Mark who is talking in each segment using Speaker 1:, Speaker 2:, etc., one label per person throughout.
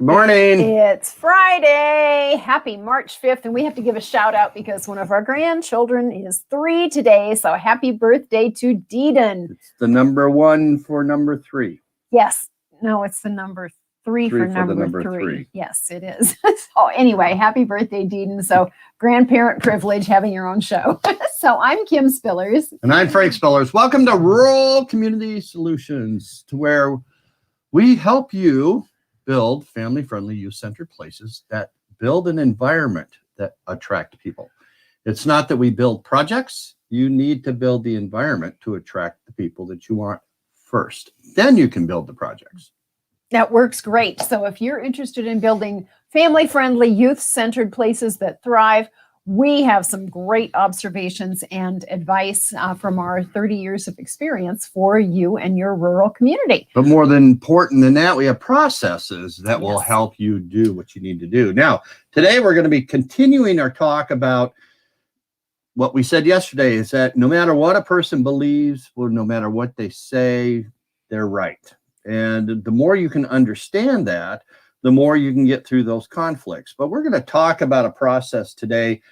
Speaker 1: Good morning.
Speaker 2: It's Friday. Happy March 5th. And we have to give a shout out because one of our grandchildren is 3 today. So happy birthday to Deedon.
Speaker 1: It's the number 1 for number 3.
Speaker 2: Yes. No, it's the number 3 for number three. Yes, it is. So anyway, happy birthday, Deedon. So grandparent privilege having your own show. So I'm Kim Spillers.
Speaker 1: And I'm Frank Spillers. Welcome to Rural Community Solutions, to where we help you build family-friendly, youth-centered places that build an environment that attract people. It's not that we build projects. You need to build the environment to attract the people that you want first. Then you can build the projects.
Speaker 2: That works great. So if you're interested in building family-friendly, youth-centered places that thrive, we have some great observations and advice from our 30 years of experience for you and your rural community.
Speaker 1: But more than important than that, we have processes that will help you do what you need to do. Now, today we're going to be continuing our talk about what we said yesterday, is that no matter what a person believes, or no matter what they say, they're right. And the more you can understand that, the more you can get through those conflicts. But we're going to talk about a process today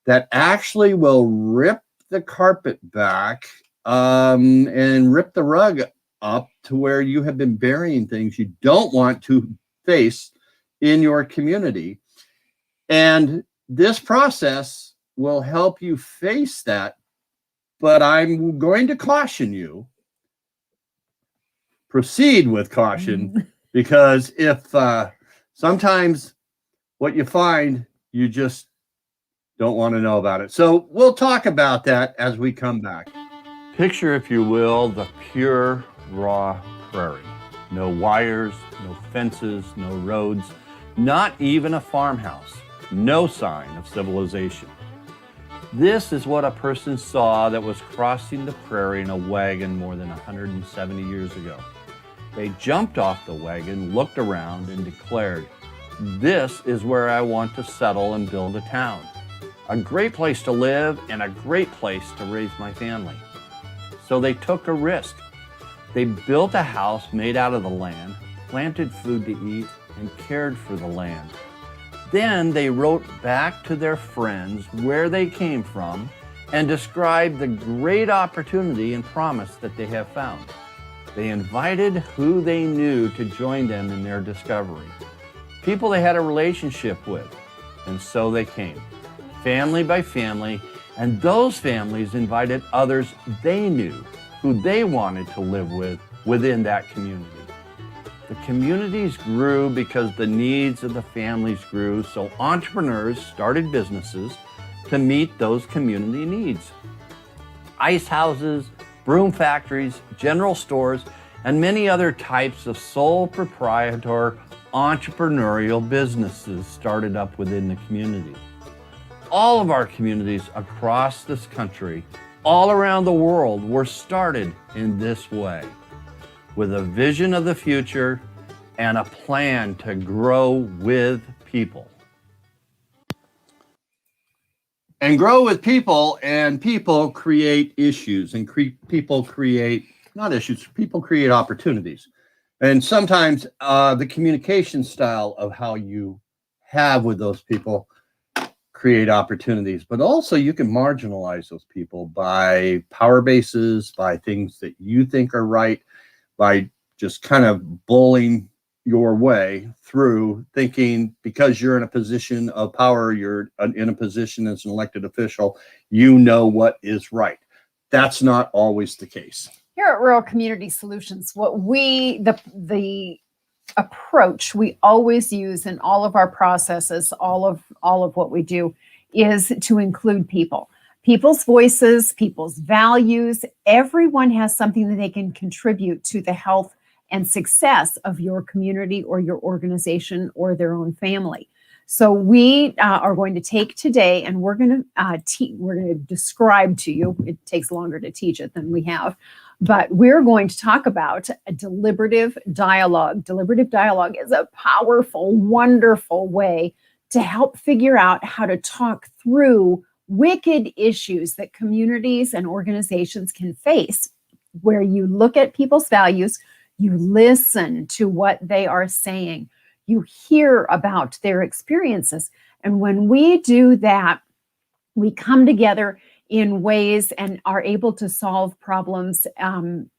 Speaker 1: that actually will rip the carpet back and rip the rug up to where you have been burying things you don't want to face in your community. And this process will help you face that. But I'm going to caution you, proceed with caution, because if sometimes what you find, you just don't want to know about it. So we'll talk about that as we come back. Picture, if you will, the pure, raw prairie. No wires, no fences, no roads, not even a farmhouse. No sign of civilization. This is what a person saw that was crossing the prairie in a wagon more than 170 years ago. They jumped off the wagon, looked around, and declared, "This is where I want to settle and build a town. A great place to live and a great place to raise my family." So they took a risk. They built a house made out of the land, planted food to eat, and cared for the land. Then they wrote back to their friends where they came from and described the great opportunity and promise that they have found. They invited who they knew to join them in their discovery, people they had a relationship with, and so they came, family by family, and those families invited others they knew who they wanted to live with within that community. The communities grew because the needs of the families grew, so entrepreneurs started businesses to meet those community needs. Ice houses, broom factories, general stores, and many other types of sole proprietor entrepreneurial businesses started up within the community. All of our communities across this country, all around the world, were started in this way, with a vision of the future and a plan to grow with people. And grow with people, and people create issues, and people create, not issues, people create opportunities. And sometimes the communication style of how you have with those people create opportunities, but also you can marginalize those people by power bases, by things that you think are right, by just kind of bullying your way through, thinking because you're in a position of power, you're in a position as an elected official, you know what is right. That's not always the case.
Speaker 2: Here at Rural Community Solutions, what the approach we always use in all of our processes, all of what we do, is to include people. People's voices, people's values. Everyone has something that they can contribute to the health and success of your community or your organization or their own family. So we are going to take today, and we're going to describe to you. It takes longer to teach it than we have, but we're going to talk about a deliberative dialogue. Deliberative dialogue is a powerful, wonderful way to help figure out how to talk through wicked issues that communities and organizations can face, where you look at people's values, you listen to what they are saying, You hear about their experiences. And when we do that, we come together in ways and are able to solve problems and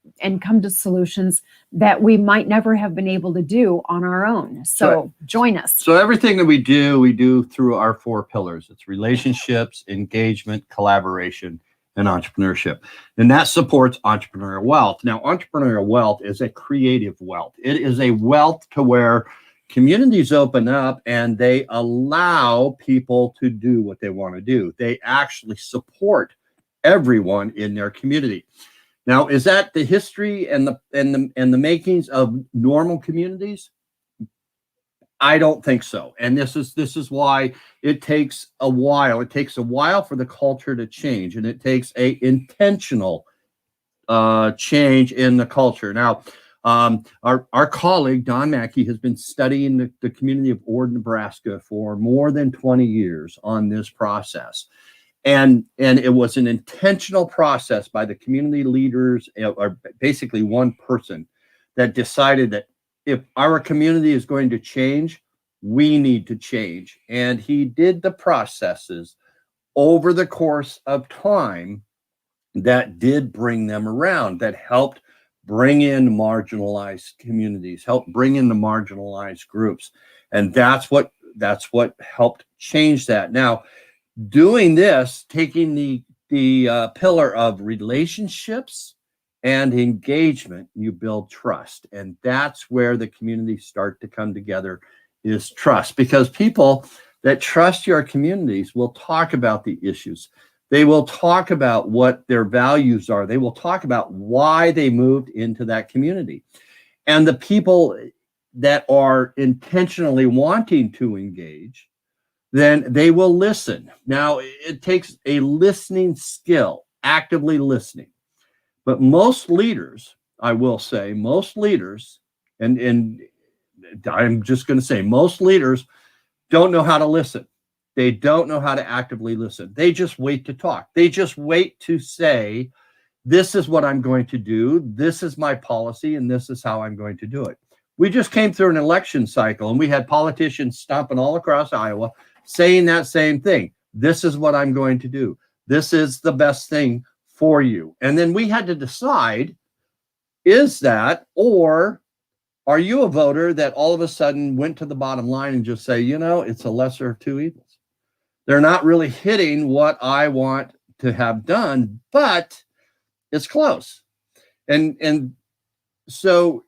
Speaker 2: come to solutions that we might never have been able to do on our own. So join us.
Speaker 1: So everything that we do through our 4 pillars. It's relationships, engagement, collaboration, and entrepreneurship. And that supports entrepreneurial wealth. Now, entrepreneurial wealth is a creative wealth. It is a wealth to where communities open up and they allow people to do what they want to do. They actually support everyone in their community. Now, is that the history and the makings of normal communities? I don't think so. And this is why it takes a while. It takes a while for the culture to change, and it takes a intentional change in the culture. Now, our colleague, Don Mackey, has been studying the community of Ord, Nebraska for more than 20 years on this process. And it was an intentional process by the community leaders, or basically one person, that decided that if our community is going to change, we need to change. And he did the processes over the course of time that did bring them around, that helped bring in marginalized communities, helped bring in the marginalized groups. And that's what helped change that. Now, doing this, taking the pillar of relationships and engagement, you build trust. And that's where the communities start to come together, is trust. Because people that trust your communities will talk about the issues. They will talk about what their values are. They will talk about why they moved into that community. And the people that are intentionally wanting to engage, then they will listen. Now, it takes a listening skill, actively listening. But most leaders, I will say, most leaders, and I'm just going to say, most leaders don't know how to listen. They don't know how to actively listen. They just wait to talk. They just wait to say, this is what I'm going to do. This is my policy, and this is how I'm going to do it. We just came through an election cycle, and we had politicians stomping all across Iowa saying that same thing. This is what I'm going to do. This is the best thing for you. And then we had to decide, is that, or are you a voter that all of a sudden went to the bottom line and just say, it's a lesser of two evils. They're not really hitting what I want to have done, but it's close. And so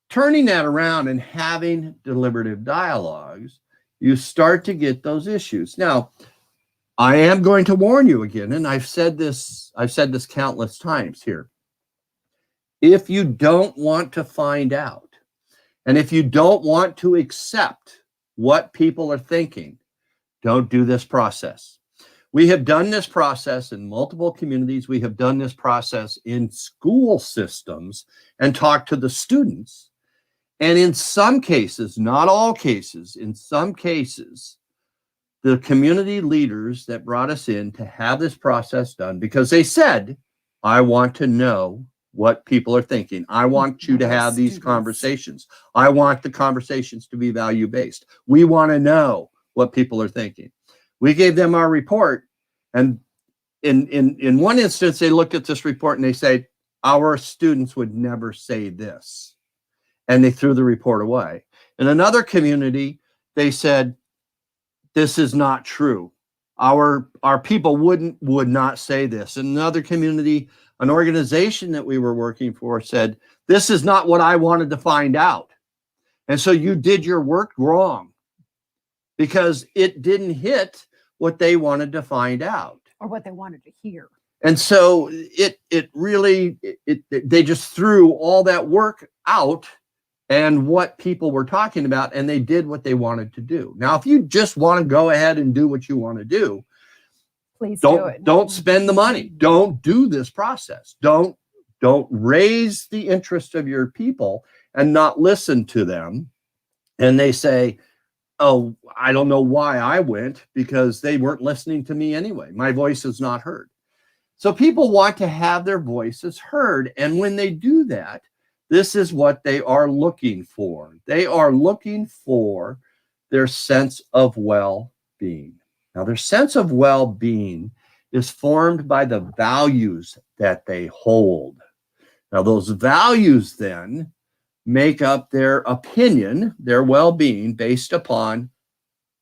Speaker 1: turning that around and having deliberative dialogues, you start to get those issues. Now, I am going to warn you again, and I've said this countless times here. If you don't want to find out, and if you don't want to accept what people are thinking, don't do this process. We have done this process in multiple communities. We have done this process in school systems and talked to the students. And in some cases, not all cases, in some cases, the community leaders that brought us in to have this process done, because they said, I want to know what people are thinking. I want you to have these conversations. I want the conversations to be value-based. We want to know what people are thinking. We gave them our report, and in one instance, they looked at this report and they said, our students would never say this. And they threw the report away. In another community, they said, this is not true. Our people would not say this. In another community, an organization that we were working for said, this is not what I wanted to find out. And so you did your work wrong because it didn't hit what they wanted to find out.
Speaker 2: Or what they wanted to hear.
Speaker 1: And so they just threw all that work out and what people were talking about, and they did what they wanted to do. Now, if you just want to go ahead and do what you want to do,
Speaker 2: please do it.
Speaker 1: Don't spend the money. Don't do this process. Don't raise the interest of your people and not listen to them. And they say, oh, I don't know why I went, because they weren't listening to me anyway. My voice is not heard. So people want to have their voices heard. And when they do that, This is what they are looking for. They are looking for their sense of well-being. Now, their sense of well-being is formed by the values that they hold. Now, those values then make up their opinion, their well-being, based upon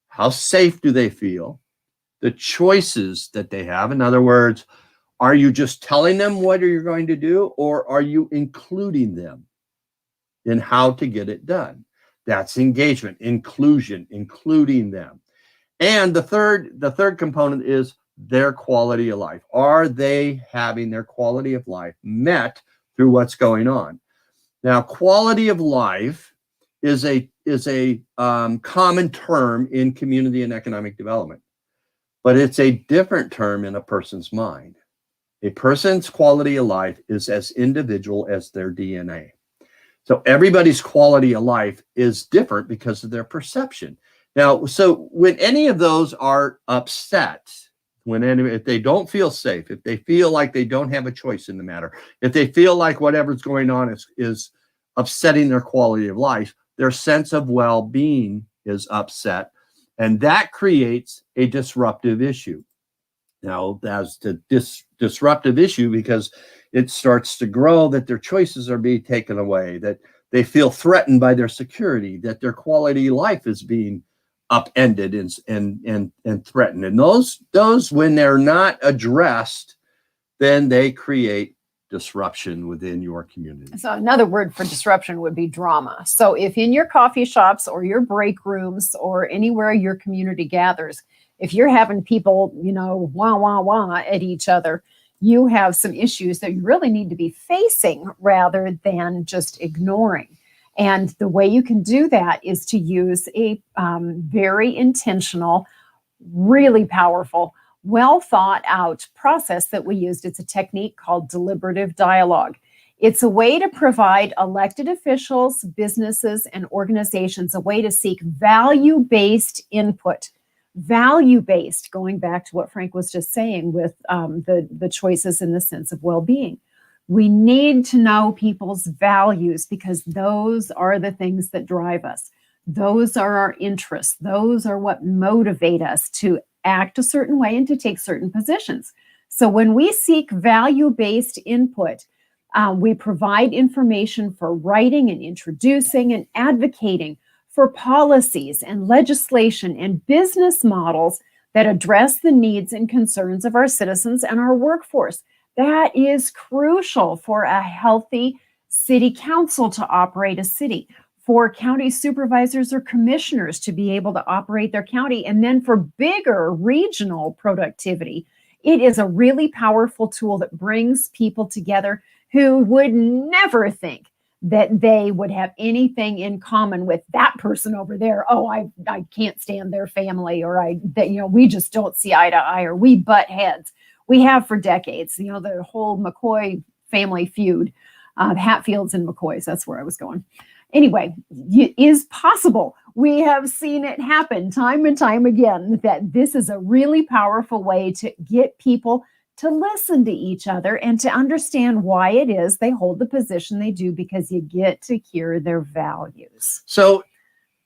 Speaker 1: how safe do they feel, the choices that they have. In other words, are you just telling them what you're going to do, or are you including them in how to get it done? That's engagement, inclusion, including them. And the third component is their quality of life. Are they having their quality of life met through what's going on? Now, quality of life is a common term in community and economic development, but it's a different term in a person's mind. A person's quality of life is as individual as their DNA. So everybody's quality of life is different because of their perception. Now, so when any of those are upset, if they don't feel safe, if they feel like they don't have a choice in the matter, if they feel like whatever's going on is upsetting their quality of life, their sense of well-being is upset, and that creates a disruptive issue. Now, that's the disruptive issue because it starts to grow that their choices are being taken away, that they feel threatened by their security, that their quality of life is being upended and threatened. And those when they're not addressed, then they create disruption within your community.
Speaker 2: So another word for disruption would be drama. So if in your coffee shops or your break rooms or anywhere your community gathers, if you're having people, wah, wah, wah at each other, you have some issues that you really need to be facing rather than just ignoring. And the way you can do that is to use a very intentional, really powerful, well thought out process that we used. It's a technique called deliberative dialogue. It's a way to provide elected officials, businesses, and organizations a way to seek value-based input. Value-based, going back to what Frank was just saying with the choices in the sense of well-being. We need to know people's values because those are the things that drive us. Those are our interests. Those are what motivate us to act a certain way and to take certain positions. So when we seek value-based input, we provide information for writing and introducing and advocating for policies and legislation and business models that address the needs and concerns of our citizens and our workforce. That is crucial for a healthy city council to operate a city, for county supervisors or commissioners to be able to operate their county, and then for bigger regional productivity. It is a really powerful tool that brings people together who would never think that they would have anything in common with that person over there. Oh, I can't stand their family, or we just don't see eye to eye, or we butt heads. We have for decades, the whole McCoy family feud, Hatfields and McCoys. That's where I was going. Anyway, it is possible. We have seen it happen time and time again that this is a really powerful way to get people to listen to each other and to understand why it is they hold the position they do, because you get to hear their values.
Speaker 1: So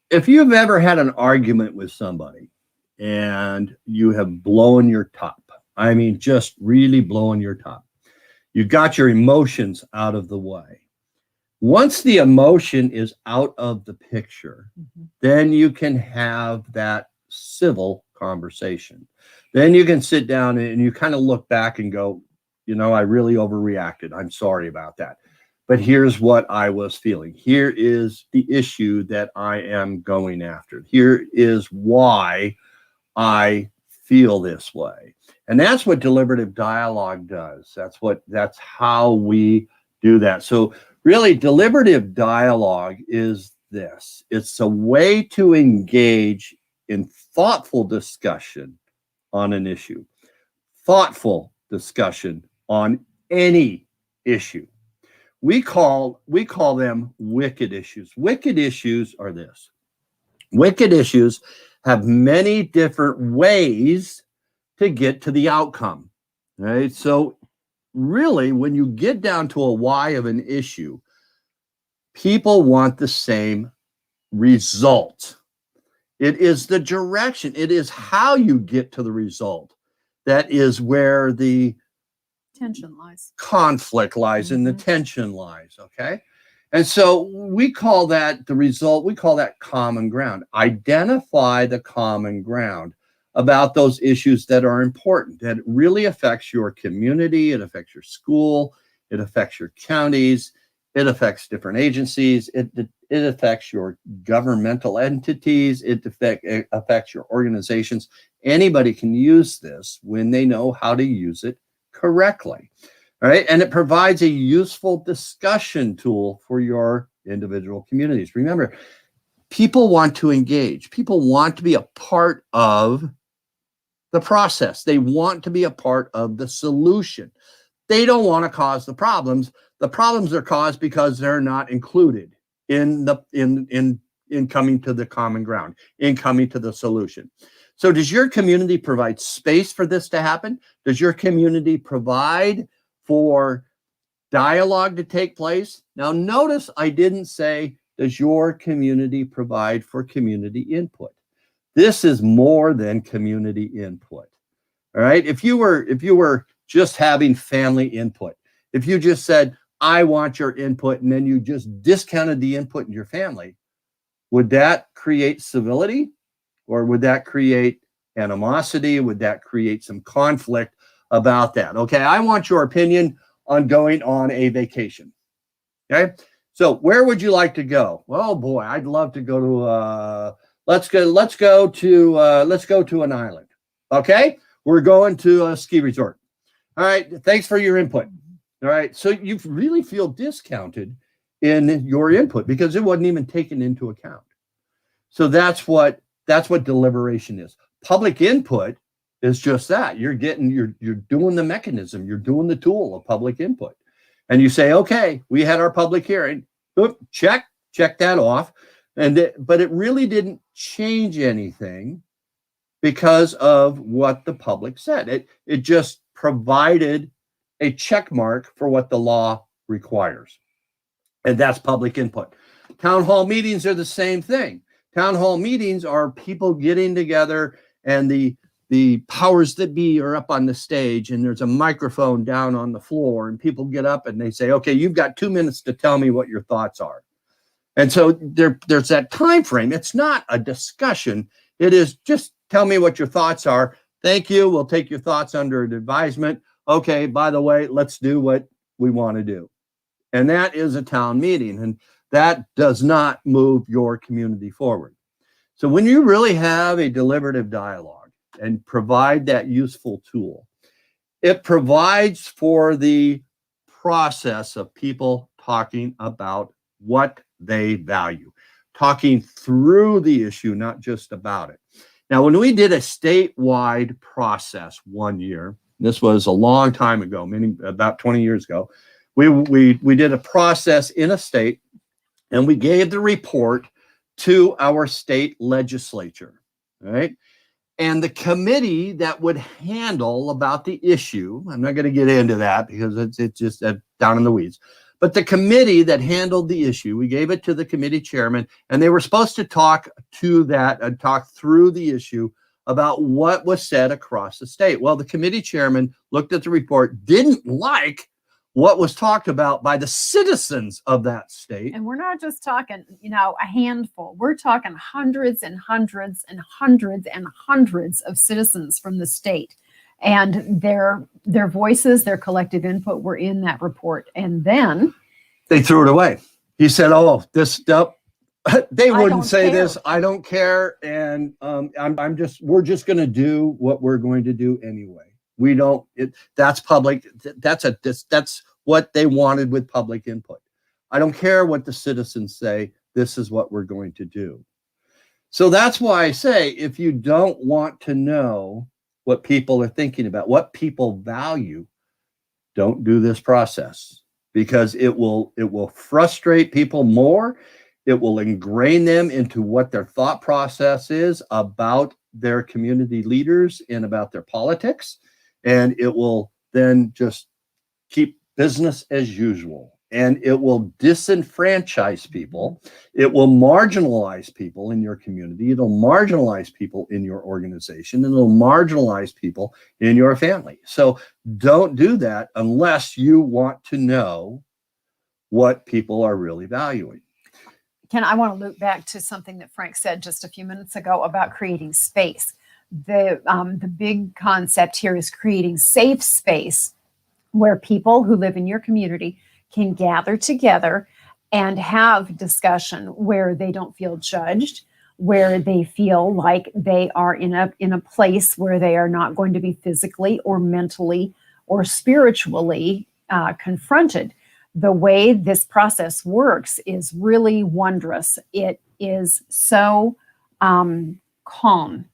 Speaker 1: if you've ever had an argument with somebody and you have blown your top, I mean, just really blowing your top, you got your emotions out of the way. Once the emotion is out of the picture, then you can have that civil conversation. Then you can sit down and you kind of look back and go, I really overreacted. I'm sorry about that. But here's what I was feeling. Here is the issue that I am going after. Here is why I feel this way. And that's what deliberative dialogue does. That's how we do that. So really, deliberative dialogue is this. It's a way to engage in thoughtful discussion on an issue, thoughtful discussion on any issue. We call them wicked issues. Wicked issues are this. Wicked issues have many different ways to get to the outcome, right? So really, when you get down to a why of an issue, People want the same result. It is the direction. It is how you get to the result. That is where the
Speaker 2: tension lies,
Speaker 1: conflict lies, and the tension lies. Okay. And so we call that the result, we call that common ground. Identify the common ground about those issues that are important, that really affects your community, it affects your school, it affects your counties, it affects different agencies, it affects your governmental entities, it affects your organizations. Anybody can use this when they know how to use it correctly. All right. And it provides a useful discussion tool for your individual communities. Remember, people want to engage. People want to be a part of the process. They want to be a part of the solution. They don't want to cause the problems. The problems are caused because they're not included in coming to the common ground, in coming to the solution. So does your community provide space for this to happen? Does your community provide for dialogue to take place? Now, notice I didn't say, does your community provide for community input? This is more than community input. All right. If you were just having family input, if you just said, I want your input, and then you just discounted the input in your family, would that create civility? Or would that create animosity? Would that create some conflict about that? Okay, I want your opinion on going on a vacation. Okay, so where would you like to go? Well, boy, I'd love to go to let's go to an island. Okay, we're going to a ski resort. All right, thanks for your input. All right, so you really feel discounted in your input because it wasn't even taken into account. So that's what deliberation is. Public input is just that. You're doing the mechanism, you're doing the tool of public input. And you say, okay, we had our public hearing. Oop, check that off. But it really didn't change anything because of what the public said. It just provided a check mark for what the law requires. And that's public input. Town hall meetings are the same thing. Town hall meetings are people getting together, and the powers that be are up on the stage, and there's a microphone down on the floor, and people get up and they say, okay, you've got 2 minutes to tell me what your thoughts are. And so there's that time frame. It's not a discussion. It is just tell me what your thoughts are. Thank you. We'll take your thoughts under advisement. Okay, by the way, let's do what we want to do. And that is a town meeting. And that does not move your community forward. So when you really have a deliberative dialogue and provide that useful tool, it provides for the process of people talking about what they value, talking through the issue, not just about it. Now, when we did a statewide process one year, this was a long time ago, about 20 years ago, we did a process in a state, and we gave the report to our state legislature, right? And the committee that would handle about the issue, I'm not going to get into that because it's just down in the weeds, but the committee that handled the issue, we gave it to the committee chairman, and they were supposed to talk through the issue about what was said across the state. Well, the committee chairman looked at the report, didn't like what was talked about by the citizens of that state.
Speaker 2: And we're not just talking, a handful. We're talking hundreds and hundreds and hundreds and hundreds of citizens from the state. And their voices, their collective input were in that report. And then
Speaker 1: they threw it away. He said, oh, this stuff, they wouldn't say this. I don't care. And we're just going to do what we're going to do anyway. We don't, that's public. That's what they wanted with public input. I don't care what the citizens say. This is what we're going to do. So that's why I say, if you don't want to know what people are thinking about, what people value, don't do this process, because it will frustrate people more. It will ingrain them into what their thought process is about their community leaders and about their politics. And it will then just keep business as usual. and it will disenfranchise people. It will marginalize people in your community. It'll marginalize people in your organization, and it'll marginalize people in your family. So don't do that unless you want to know what people are really valuing.
Speaker 2: I want to loop back to something that Frank said just a few minutes ago about creating space. The big concept here is creating safe space where people who live in your community can gather together and have discussion where they don't feel judged, where they feel like they are in a place where they are not going to be physically or mentally or spiritually confronted. The way this process works is really wondrous. It is so calm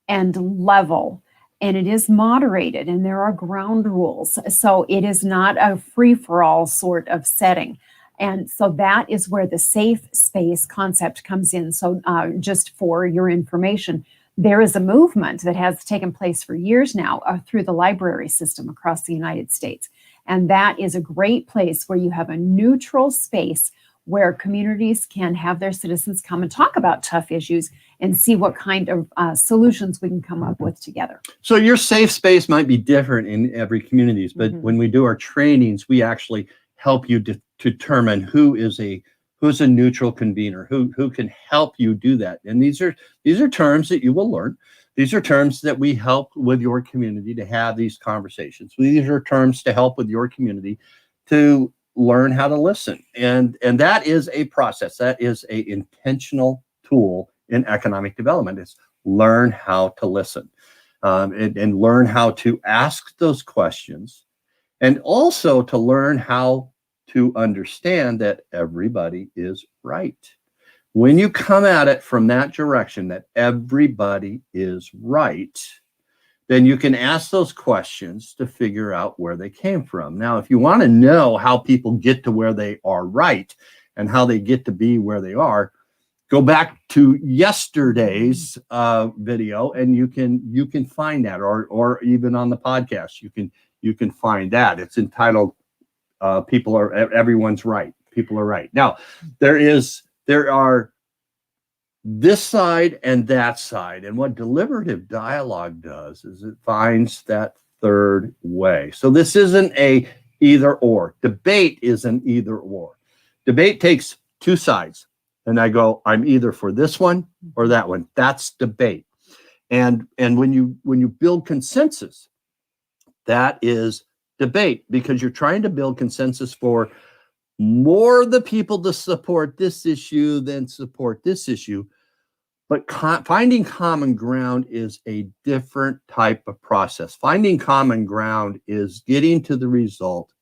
Speaker 2: and level, and it is moderated, and there are ground rules. So it is not a free-for-all sort of setting. And so that is where the safe space concept comes in. So just for your information, there is a movement that has taken place for years now through the library system across the United States. And that is a great place where you have a neutral space where communities can have their citizens come and talk about tough issues and see what kind of solutions we can come up with together.
Speaker 1: So your safe space might be different in every community, but when we do our trainings, we actually help you determine who is a neutral convener, who can help you do that. And these are terms that you will learn. These are terms that we help with your community to have these conversations. These are terms to help with your community to learn how to listen. And that is a process. That is a intentional tool in economic development, is learn how to listen and learn how to ask those questions, and also to learn how to understand that everybody is right. When you come at it from that direction, that everybody is right, then you can ask those questions to figure out where they came from. Now, if you want to know how people get to where they are right and how they get to be where they are, go back to yesterday's video, and you can find that, or even on the podcast, you can find that. It's entitled "Everyone's Right." People are right. Now, there are this side and that side, and what deliberative dialogue does is it finds that third way. So this isn't a either or. Debate is an either or. Debate takes two sides, and I go, I'm either for this one or that one. That's debate. And when you build consensus, that is debate, because you're trying to build consensus for more of the people to support this issue than support this issue. But finding common ground is a different type of process. Finding common ground is getting to the result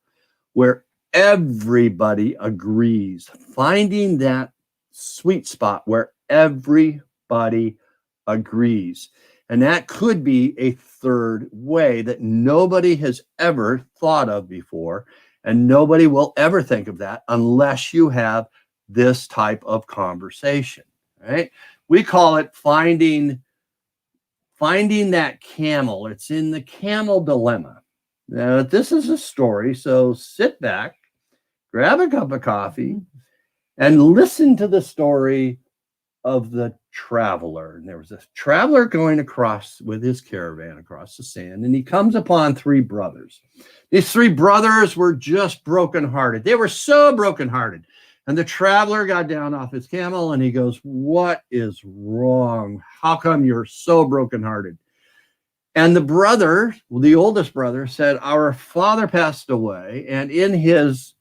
Speaker 1: where everybody agrees. Finding that sweet spot where everybody agrees. And that could be a third way that nobody has ever thought of before. And nobody will ever think of that unless you have this type of conversation, right? We call it finding that camel. It's in the camel dilemma. Now, this is a story, so sit back, grab a cup of coffee, and listen to the story of the traveler. And there was a traveler going across with his caravan across the sand, and he comes upon three brothers. These three brothers were just brokenhearted. They were so brokenhearted. And the traveler got down off his camel and he goes, "What is wrong? How come you're so brokenhearted?" And the oldest brother, said, "Our father passed away, and in his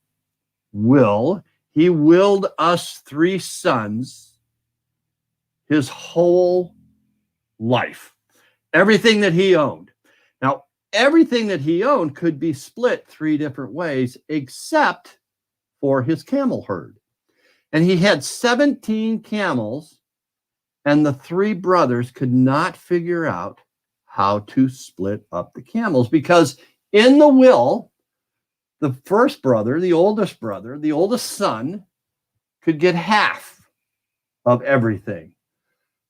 Speaker 1: will, he willed us three sons his whole life, everything that he owned." Now, everything that he owned could be split three different ways, except for his camel herd. And he had 17 camels, and the three brothers could not figure out how to split up the camels, because in the will, the first brother, the oldest son, could get half of everything.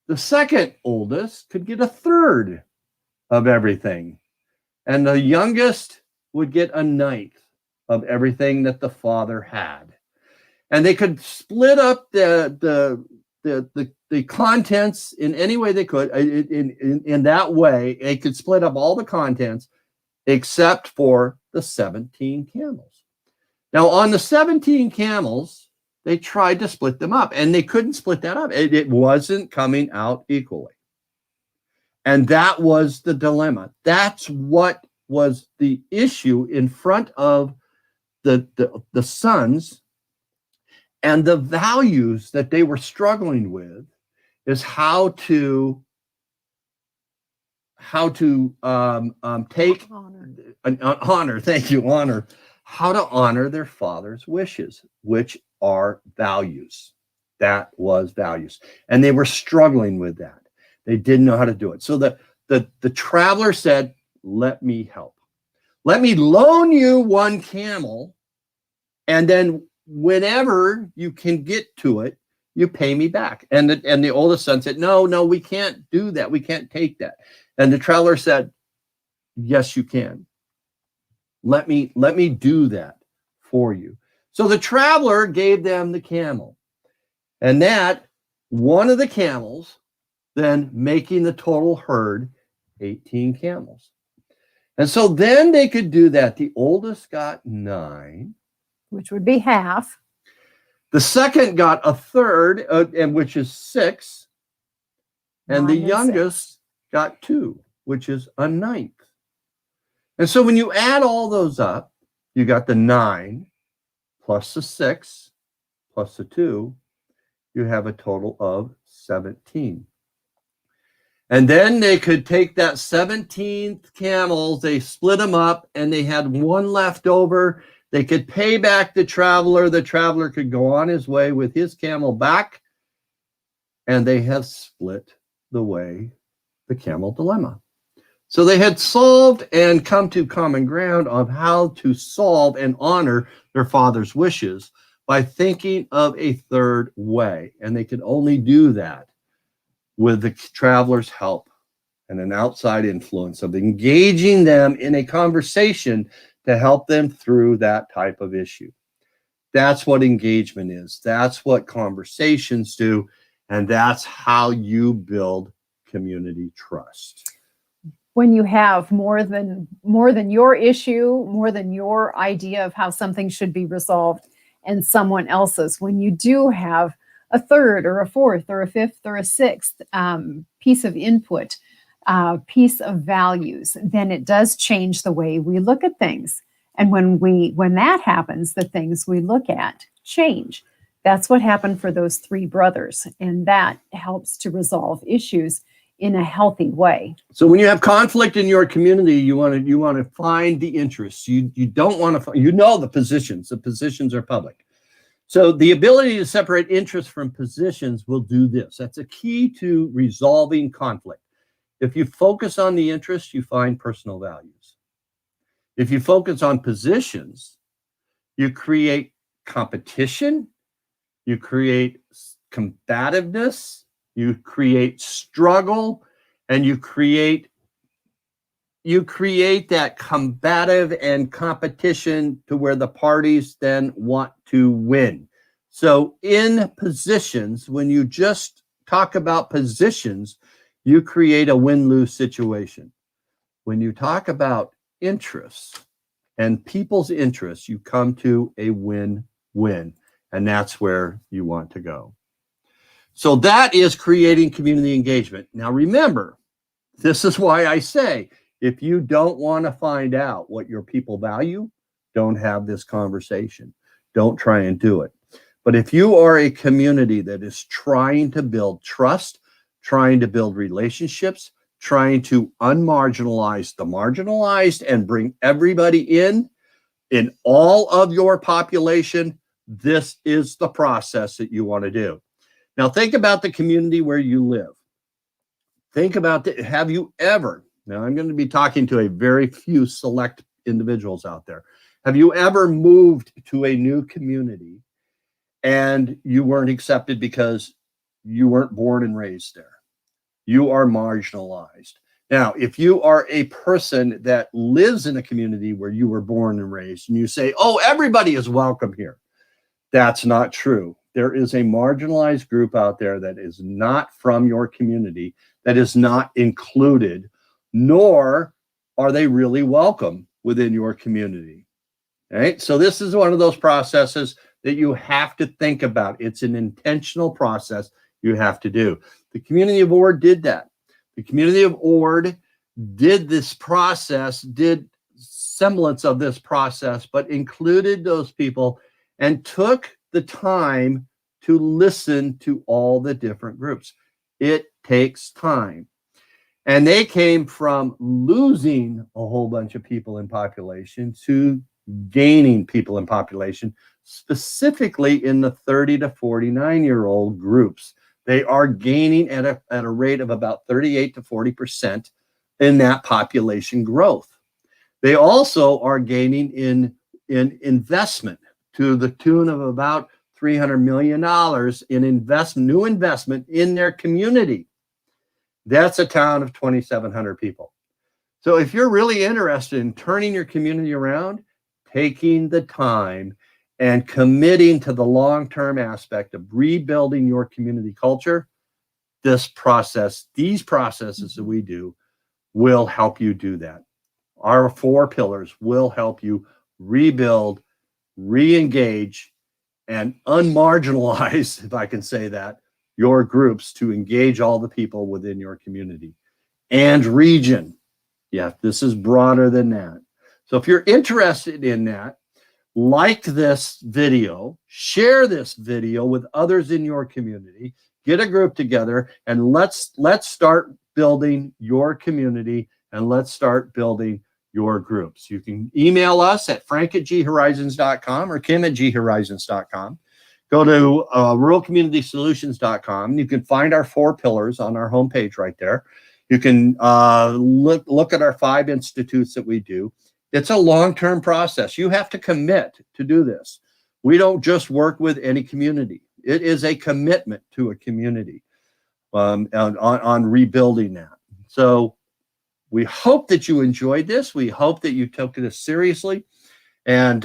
Speaker 1: The second oldest could get a third of everything. And the youngest would get a ninth of everything that the father had. And they could split up the contents in any way they could. In that way, they could split up all the contents except for the 17 camels. Now, on the 17 camels, they tried to split them up, and they couldn't split that up. It wasn't coming out equally. And that was the dilemma. That's what was the issue in front of the sons, and the values that they were struggling with is how to take honor. Thank you, honor. How to honor their father's wishes, which are values. That was values, and they were struggling with that. They didn't know how to do it. So the traveler said, "Let me help. Let me loan you one camel, and then whenever you can get to it, you pay me back." And the oldest son said, no, we can't do that. We can't take that. And the traveler said, yes, you can. Let me do that for you. So the traveler gave them the camel, and that one of the camels, then making the total herd 18 camels. And so then they could do that. The oldest got 9,
Speaker 2: which would be half.
Speaker 1: The second got a third, and which is 6. And the youngest got 2, which is a 9th. And so when you add all those up, you got the 9 plus the 6 plus the 2, you have a total of 17. And then they could take that 17th camels, they split them up, and they had one left over. They could pay back the traveler. The traveler could go on his way with his camel back, and they have split the camel dilemma. So they had solved and come to common ground of how to solve and honor their father's wishes by thinking of a third way. And they could only do that with the traveler's help and an outside influence of engaging them in a conversation to help them through that type of issue. That's what engagement is. That's what conversations do. And that's how you build community trust.
Speaker 2: When you have more than your issue, more than your idea of how something should be resolved, and someone else's, when you do have a third or a fourth or a fifth or a sixth piece of input, piece of values, then it does change the way we look at things. And when that happens, the things we look at change. That's what happened for those 3 brothers, and that helps to resolve issues in a healthy way.
Speaker 1: So when you have conflict in your community, you want to find the interests. You don't want to, the positions. The positions are public. So the ability to separate interests from positions will do this. That's a key to resolving conflict. If you focus on the interests, you find personal values. If you focus on positions, you create competition, you create combativeness, you create struggle, and you create that combative and competition to where the parties then want to win. So in positions, when you just talk about positions, you create a win-lose situation. When you talk about interests and people's interests, you come to a win-win, and that's where you want to go. So that is creating community engagement. Now remember, this is why I say, if you don't want to find out what your people value, don't have this conversation. Don't try and do it. But if you are a community that is trying to build trust, trying to build relationships, trying to unmarginalize the marginalized and bring everybody in all of your population, this is the process that you want to do. Now think about the community where you live. Think about, have you ever, now I'm going to be talking to a very few select individuals out there. Have you ever moved to a new community and you weren't accepted because you weren't born and raised there? You are marginalized. Now, if you are a person that lives in a community where you were born and raised, and you say, oh, everybody is welcome here, that's not true. There is a marginalized group out there that is not from your community, that is not included, nor are they really welcome within your community. All right. So this is one of those processes that you have to think about. It's an intentional process you have to do. The community of Ord did that. The community of Ord did this process, did semblance of this process, but included those people and took the time to listen to all the different groups. It takes time. And they came from losing a whole bunch of people in population to gaining people in population, specifically in the 30 to 49-year-old groups. They are gaining at a rate of about 38 to 40% in that population growth. They also are gaining in investment to the tune of about $300 million in new investment in their community. That's a town of 2,700 people. So if you're really interested in turning your community around, taking the time and committing to the long-term aspect of rebuilding your community culture, these processes that we do will help you do that. Our 4 pillars will help you rebuild, re-engage, and unmarginalize, if I can say that, your groups to engage all the people within your community and region. Yeah, this is broader than that. So if you're interested in that, like this video, share this video with others in your community, get a group together, and let's start building your community, and let's start building your groups. You can email us at frank@ghorizons.com or kim@ghorizons.com. Go to ruralcommunitysolutions.com. You can find our 4 pillars on our homepage right there. You can look at our 5 institutes that we do. It's a long-term process. You have to commit to do this. We don't just work with any community. It is a commitment to a community on rebuilding that. So we hope that you enjoyed this. We hope that you took this seriously. And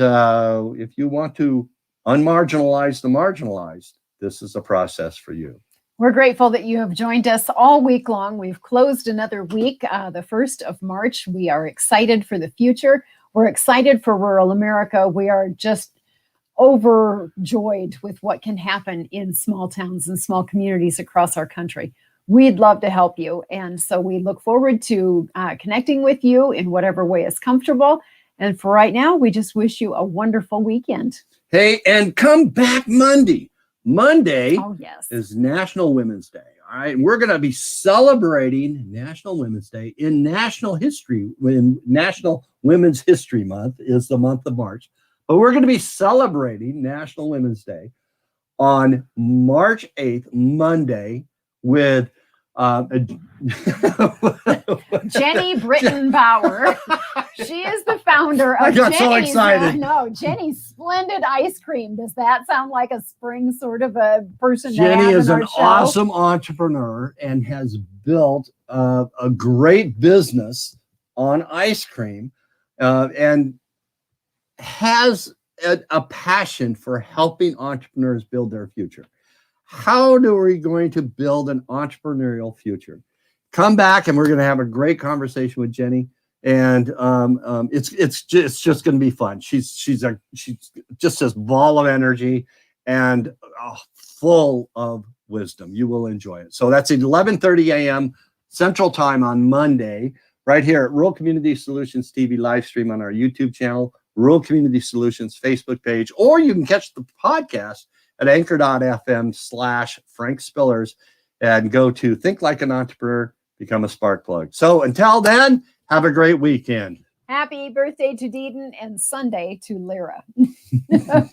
Speaker 1: if you want to unmarginalize the marginalized, this is a process for you.
Speaker 2: We're grateful that you have joined us all week long. We've closed another week, the 1st of March. We are excited for the future. We're excited for rural America. We are just overjoyed with what can happen in small towns and small communities across our country. We'd love to help you. And so we look forward to connecting with you in whatever way is comfortable. And for right now, we just wish you a wonderful weekend.
Speaker 1: Hey, and come back Monday. Monday is National Women's Day. All right. And we're going to be celebrating National Women's Day in National History. When National Women's History Month is the month of March. But we're going to be celebrating National Women's Day on March 8th, Monday, with
Speaker 2: Jenny Britton Bauer. She is the founder of Jenny's Splendid Ice Cream. Does that sound like a spring sort of a person?
Speaker 1: Jenny is an awesome entrepreneur and has built a great business on ice cream and has a passion for helping entrepreneurs build their future. How are we going to build an entrepreneurial future? Come back and we're going to have a great conversation with Jenny. And it's just going to be fun. She's just this ball of energy and full of wisdom. You will enjoy it. So that's at 11:30 a.m. Central Time on Monday, right here at Rural Community Solutions TV live stream on our YouTube channel, Rural Community Solutions Facebook page, or you can catch the podcast at anchor.fm/Frank Spillers and go to Think Like an Entrepreneur, become a spark plug. So until then, have a great weekend.
Speaker 2: Happy birthday to Deedon and Sunday to Lyra.
Speaker 1: Bye.